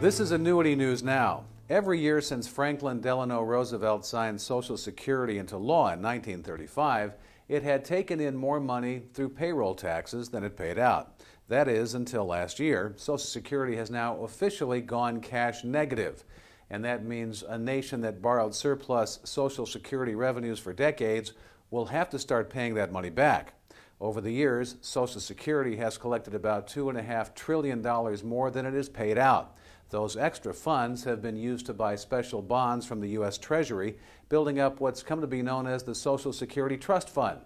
This is Annuity News Now. Every year since Franklin Delano Roosevelt signed Social Security into law in 1935, it had taken in more money through payroll taxes than it paid out. That is, until last year. Social Security has now officially gone cash negative. And that means a nation that borrowed surplus Social Security revenues for decades will have to start paying that money back. Over the years, Social Security has collected about $2.5 trillion more than it has paid out. Those extra funds have been used to buy special bonds from the U.S. Treasury, building up what's come to be known as the Social Security Trust Fund.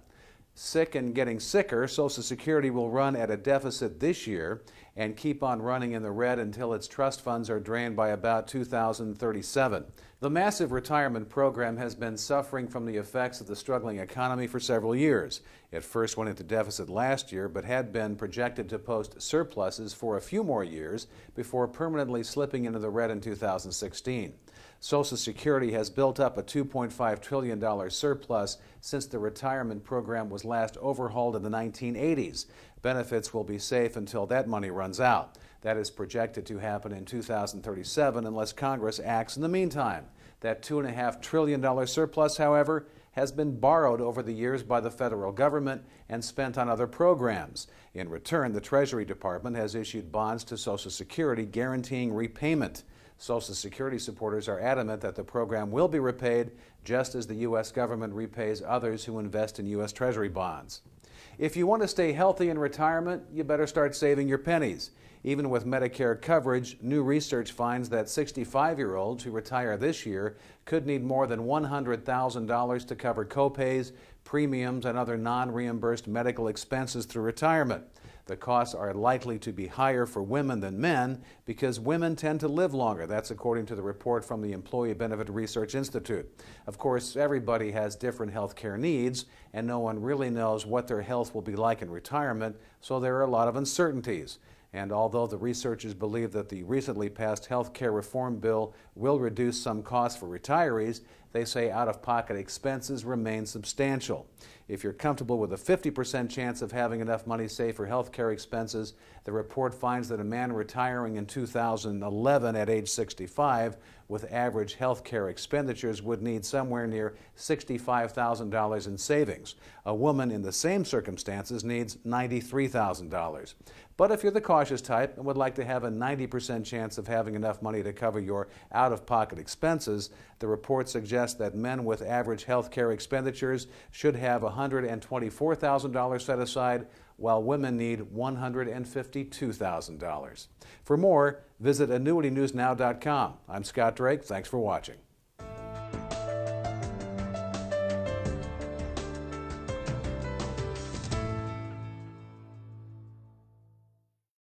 Sick and getting sicker, Social Security will run at a deficit this year and keep on running in the red until its trust funds are drained by about 2037. The massive retirement program has been suffering from the effects of the struggling economy for several years. It first went into deficit last year, but had been projected to post surpluses for a few more years before permanently slipping into the red in 2016. Social Security has built up a $2.5 trillion surplus since the retirement program was last overhauled in the 1980s. Benefits will be safe until that money runs out. That is projected to happen in 2037 unless Congress acts in the meantime. That $2.5 trillion surplus, however, has been borrowed over the years by the federal government and spent on other programs. In return, the Treasury Department has issued bonds to Social Security guaranteeing repayment. Social Security supporters are adamant that the program will be repaid, just as the U.S. government repays others who invest in U.S. Treasury bonds. If you want to stay healthy in retirement, you better start saving your pennies. Even with Medicare coverage, new research finds that 65-year-olds who retire this year could need more than $100,000 to cover copays, premiums, and other non-reimbursed medical expenses through retirement. The costs are likely to be higher for women than men because women tend to live longer. That's according to the report from the Employee Benefit Research Institute. Of course, everybody has different health care needs, and no one really knows what their health will be like in retirement, so there are a lot of uncertainties. And although the researchers believe that the recently passed health care reform bill will reduce some costs for retirees, they say out-of-pocket expenses remain substantial. If you're comfortable with a 50% chance of having enough money saved for health care expenses, the report finds that a man retiring in 2011 at age 65 with average health care expenditures would need somewhere near $65,000 in savings. A woman in the same circumstances needs $93,000. But if you're the cautious type and would like to have a 90% chance of having enough money to cover your out-of-pocket expenses, the report suggests that men with average health care expenditures should have $124,000 set aside, while women need $152,000. For more, visit AnnuityNewsNow.com. I'm Scott Drake. Thanks for watching.